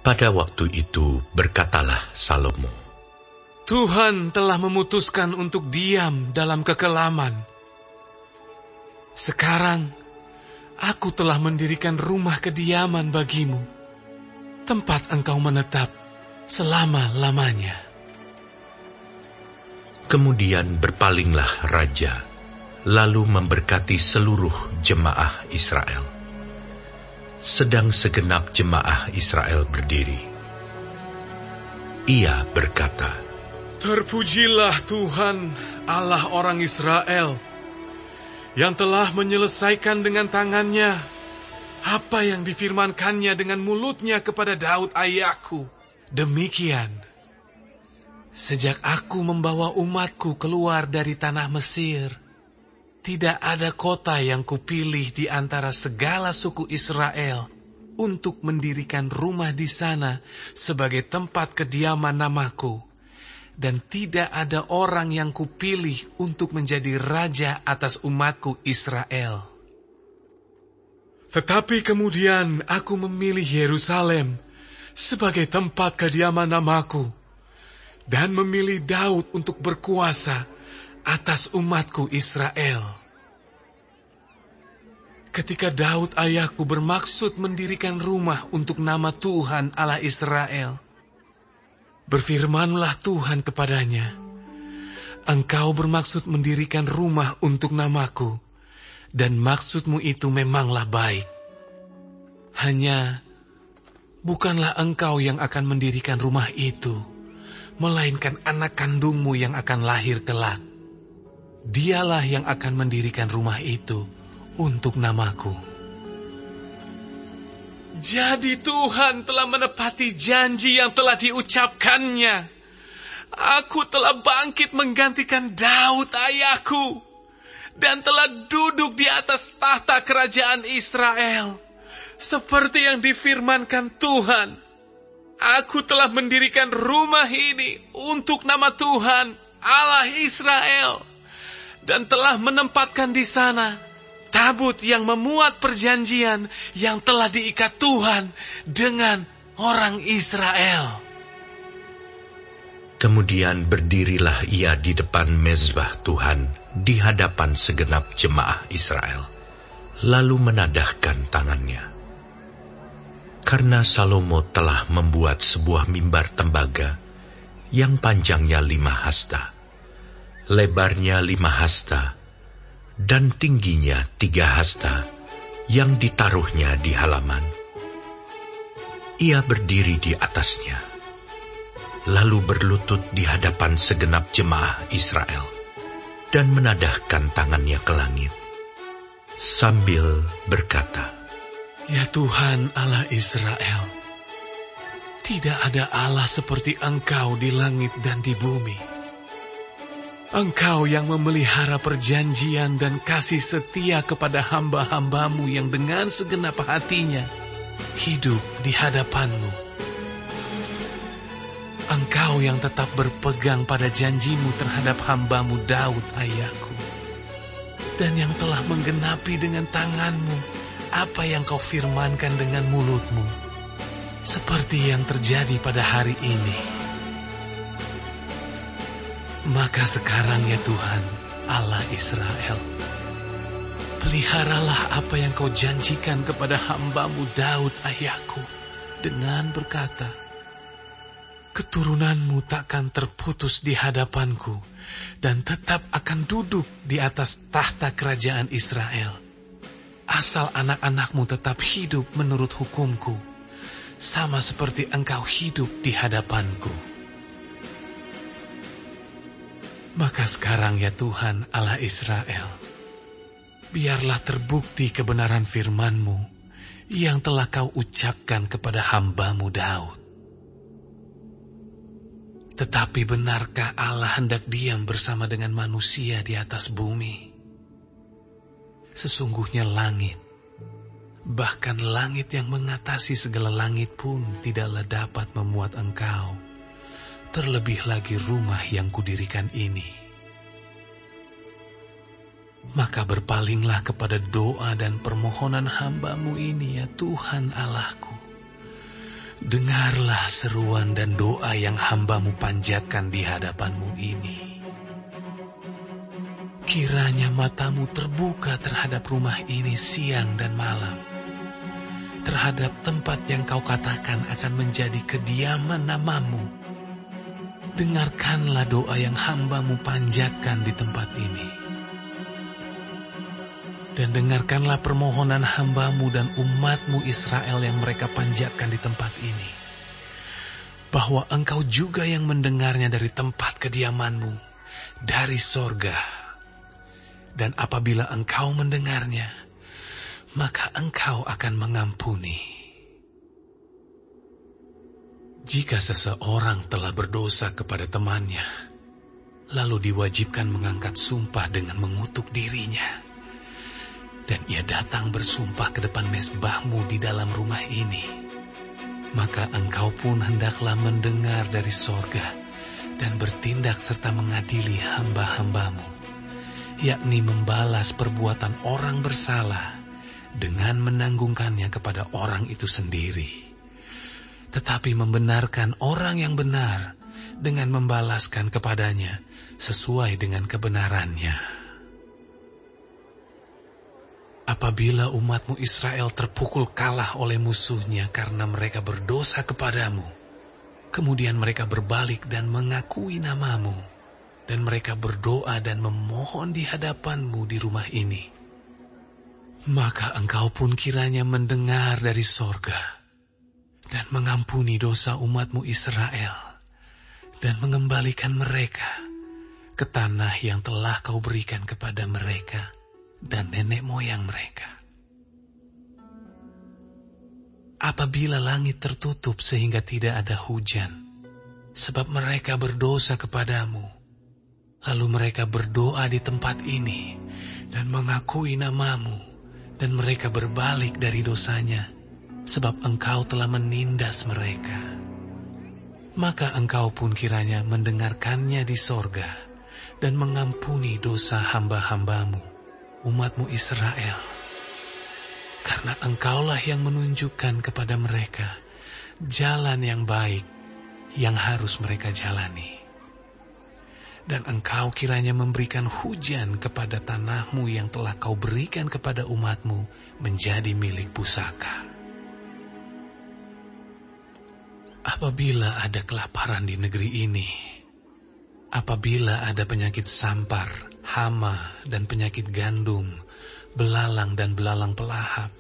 Pada waktu itu berkatalah Salomo, Tuhan telah memutuskan untuk diam dalam kekelaman. Sekarang, aku telah mendirikan rumah kediaman bagimu, tempat engkau menetap selama-lamanya. Kemudian berpalinglah raja, lalu memberkati seluruh jemaah Israel. Sedang segenap jemaah Israel berdiri, ia berkata, Terpujilah Tuhan Allah orang Israel, yang telah menyelesaikan dengan tangannya apa yang difirmankannya dengan mulutnya kepada Daud ayahku. Demikian, sejak aku membawa umatku keluar dari tanah Mesir, tidak ada kota yang kupilih di antara segala suku Israel untuk mendirikan rumah di sana sebagai tempat kediaman namaku. Dan tidak ada orang yang kupilih untuk menjadi raja atas umatku Israel. Tetapi kemudian aku memilih Yerusalem sebagai tempat kediaman namaku, dan memilih Daud untuk berkuasa atas umatku Israel. Ketika Daud ayahku bermaksud mendirikan rumah untuk nama Tuhan Allah Israel, berfirmanlah Tuhan kepadanya, Engkau bermaksud mendirikan rumah untuk namaku, dan maksudmu itu memanglah baik. Hanya, bukanlah engkau yang akan mendirikan rumah itu, melainkan anak kandungmu yang akan lahir kelak. Dialah yang akan mendirikan rumah itu untuk namaku. Jadi Tuhan telah menepati janji yang telah diucapkannya. Aku telah bangkit menggantikan Daud ayahku, dan telah duduk di atas tahta kerajaan Israel, seperti yang difirmankan Tuhan. Aku telah mendirikan rumah ini untuk nama Tuhan Allah Israel, dan telah menempatkan di sana tabut yang memuat perjanjian yang telah diikat Tuhan dengan orang Israel. Kemudian berdirilah ia di depan mezbah Tuhan di hadapan segenap jemaah Israel, lalu menadahkan tangannya. Karena Salomo telah membuat sebuah mimbar tembaga yang panjangnya 5 hasta, lebarnya 5 hasta, dan tingginya 3 hasta, yang ditaruhnya di halaman. Ia berdiri di atasnya, lalu berlutut di hadapan segenap jemaah Israel, dan menadahkan tangannya ke langit, sambil berkata, Ya Tuhan Allah Israel, tidak ada Allah seperti Engkau di langit dan di bumi. Engkau yang memelihara perjanjian dan kasih setia kepada hamba-hambamu yang dengan segenap hatinya hidup di hadapan-Mu. Engkau yang tetap berpegang pada janji-Mu terhadap hamba-Mu Daud ayahku, dan yang telah menggenapi dengan tangan-Mu apa yang Kau firmankan dengan mulut-Mu, seperti yang terjadi pada hari ini. Maka sekarang ya Tuhan Allah Israel, peliharalah apa yang Kau janjikan kepada hamba-Mu Daud ayahku, dengan berkata, Keturunan-Mu takkan terputus di hadapanku, dan tetap akan duduk di atas tahta kerajaan Israel, asal anak-anak-Mu tetap hidup menurut hukum-Ku, sama seperti Engkau hidup di hadapanku. Maka sekarang ya Tuhan Allah Israel, biarlah terbukti kebenaran firman-Mu yang telah Kau ucapkan kepada hamba-Mu Daud. Tetapi benarkah Allah hendak diam bersama dengan manusia di atas bumi? Sesungguhnya langit, bahkan langit yang mengatasi segala langit pun tidaklah dapat memuat Engkau, terlebih lagi rumah yang kudirikan ini. Maka berpalinglah kepada doa dan permohonan hamba-Mu ini ya Tuhan Allahku, dengarlah seruan dan doa yang hamba-Mu panjatkan di hadapan-Mu ini. Kiranya mata-Mu terbuka terhadap rumah ini siang dan malam, terhadap tempat yang Kau katakan akan menjadi kediaman nama-Mu. Dengarkanlah doa yang hamba-Mu panjatkan di tempat ini. Dan dengarkanlah permohonan hamba-Mu dan umat-Mu Israel yang mereka panjatkan di tempat ini, bahwa Engkau juga yang mendengarnya dari tempat kediaman-Mu, dari sorga. Dan apabila Engkau mendengarnya, maka Engkau akan mengampuni. Jika seseorang telah berdosa kepada temannya, lalu diwajibkan mengangkat sumpah dengan mengutuk dirinya, dan ia datang bersumpah ke depan mezbah-Mu di dalam rumah ini, maka Engkau pun hendaklah mendengar dari sorga dan bertindak serta mengadili hamba-hamba-Mu, yakni membalas perbuatan orang bersalah dengan menanggungkannya kepada orang itu sendiri, tetapi membenarkan orang yang benar dengan membalaskan kepadanya sesuai dengan kebenarannya. Apabila umat-Mu Israel terpukul kalah oleh musuhnya karena mereka berdosa kepadamu, kemudian mereka berbalik dan mengakui nama-Mu, dan mereka berdoa dan memohon di hadapan-Mu di rumah ini, maka Engkau pun kiranya mendengar dari sorga dan mengampuni dosa umat-Mu Israel dan mengembalikan mereka ke tanah yang telah Kau berikan kepada mereka dan nenek moyang mereka. Apabila langit tertutup sehingga tidak ada hujan, sebab mereka berdosa kepadamu, lalu mereka berdoa di tempat ini dan mengakui nama-Mu, dan mereka berbalik dari dosanya, sebab Engkau telah menindas mereka. Maka Engkau pun kiranya mendengarkannya di sorga dan mengampuni dosa hamba-hamba-Mu, umat-Mu Israel. Karena Engkaulah yang menunjukkan kepada mereka jalan yang baik yang harus mereka jalani. Dan Engkau kiranya memberikan hujan kepada tanah-Mu yang telah Kau berikan kepada umat-Mu menjadi milik pusaka. Apabila ada kelaparan di negeri ini, apabila ada penyakit sampar, hama, dan penyakit gandum, belalang dan belalang pelahap,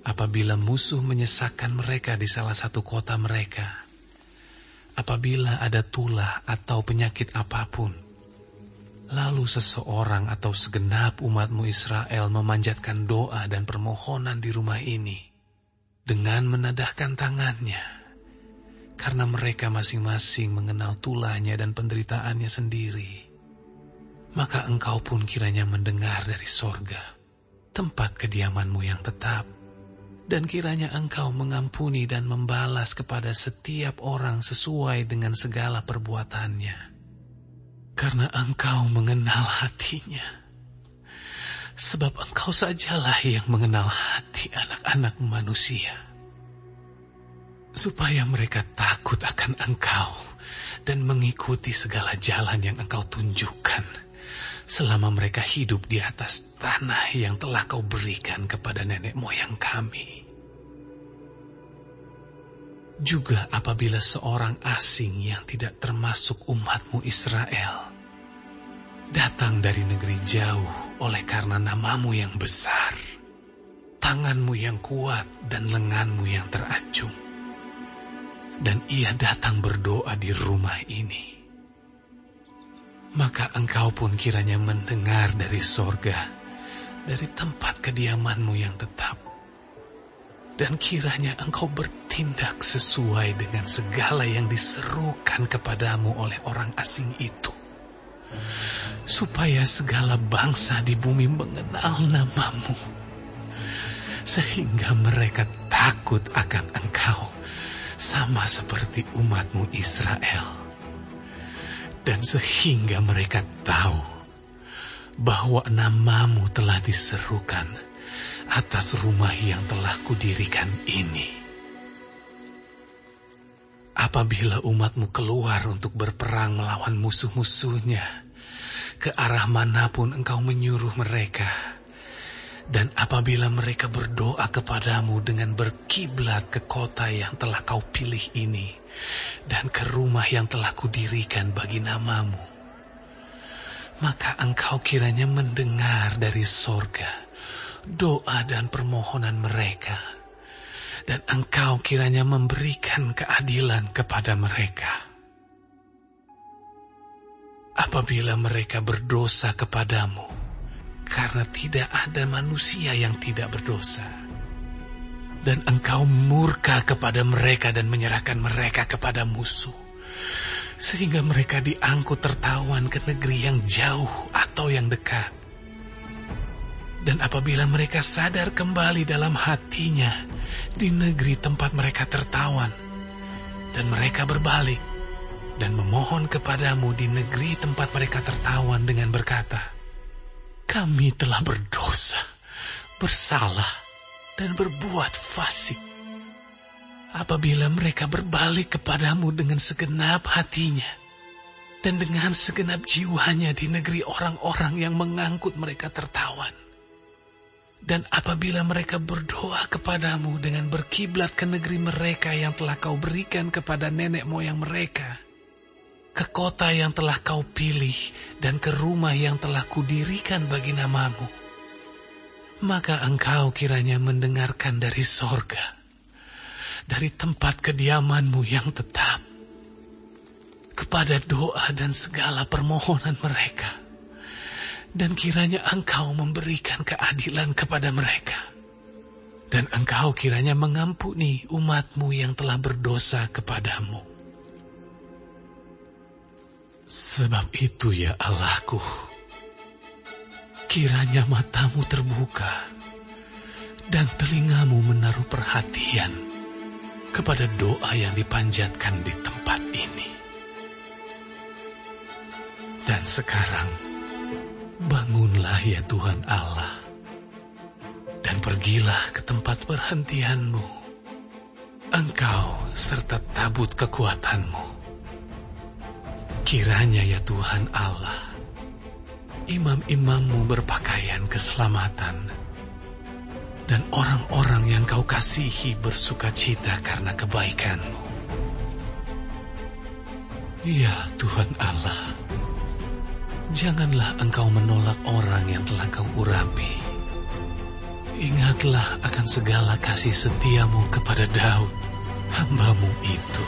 apabila musuh menyesakkan mereka di salah satu kota mereka, apabila ada tulah atau penyakit apapun, lalu seseorang atau segenap umat-Mu Israel memanjatkan doa dan permohonan di rumah ini dengan menadahkan tangannya, karena mereka masing-masing mengenal tulahnya dan penderitaannya sendiri, maka Engkau pun kiranya mendengar dari sorga, tempat kediaman-Mu yang tetap, dan kiranya Engkau mengampuni dan membalas kepada setiap orang sesuai dengan segala perbuatannya. Karena Engkau mengenal hatinya. Sebab Engkau sajalah yang mengenal hati anak-anak manusia. Supaya mereka takut akan Engkau dan mengikuti segala jalan yang Engkau tunjukkan selama mereka hidup di atas tanah yang telah Kau berikan kepada nenek moyang kami. Juga apabila seorang asing yang tidak termasuk umat-Mu Israel datang dari negeri jauh oleh karena nama-Mu yang besar, tangan-Mu yang kuat dan lengan-Mu yang teracung, dan ia datang berdoa di rumah ini, maka Engkau pun kiranya mendengar dari sorga, dari tempat kediaman-Mu yang tetap, dan kiranya Engkau bertindak sesuai dengan segala yang diserukan kepadamu oleh orang asing itu, supaya segala bangsa di bumi mengenal nama-Mu, sehingga mereka takut akan Engkau, sama seperti umat-Mu Israel. Dan sehingga mereka tahu bahwa nama-Mu telah diserukan atas rumah yang telah kudirikan ini. apabila umat-Mu keluar untuk berperang melawan musuh-musuhnya, ke arah manapun Engkau menyuruh mereka, dan apabila mereka berdoa kepadamu dengan berkiblat ke kota yang telah Kau pilih ini, dan ke rumah yang telah Kudirikan bagi nama-Mu, maka Engkau kiranya mendengar dari sorga doa dan permohonan mereka, dan Engkau kiranya memberikan keadilan kepada mereka. Apabila mereka berdosa kepadamu, karena tidak ada manusia yang tidak berdosa, dan Engkau murka kepada mereka dan menyerahkan mereka kepada musuh, sehingga mereka diangkut tertawan ke negeri yang jauh atau yang dekat. Dan apabila mereka sadar kembali dalam hatinya di negeri tempat mereka tertawan, dan mereka berbalik dan memohon kepadamu di negeri tempat mereka tertawan dengan berkata, kami telah berdosa, bersalah, dan berbuat fasik. Apabila mereka berbalik kepadamu dengan segenap hatinya dan dengan segenap jiwanya di negeri orang-orang yang mengangkut mereka tertawan, dan apabila mereka berdoa kepadamu dengan berkiblat ke negeri mereka yang telah Kau berikan kepada nenek moyang mereka, ke kota yang telah Kau pilih dan ke rumah yang telah Kudirikan bagi nama-Mu, maka Engkau kiranya mendengarkan dari sorga, dari tempat kediaman-Mu yang tetap, kepada doa dan segala permohonan mereka, dan kiranya Engkau memberikan keadilan kepada mereka, dan Engkau kiranya mengampuni umat-Mu yang telah berdosa kepadamu. Sebab itu ya Allahku, kiranya mata-Mu terbuka dan telinga-Mu menaruh perhatian kepada doa yang dipanjatkan di tempat ini. Dan sekarang, bangunlah ya Tuhan Allah, dan pergilah ke tempat perhentian-Mu, Engkau serta tabut kekuatan-Mu. Kiranya ya Tuhan Allah, imam-imam-Mu berpakaian keselamatan, dan orang-orang yang Kau kasihi bersukacita karena kebaikan-Mu. Ya Tuhan Allah, janganlah Engkau menolak orang yang telah Kau urapi. Ingatlah akan segala kasih setia-Mu kepada Daud, hamba-Mu itu.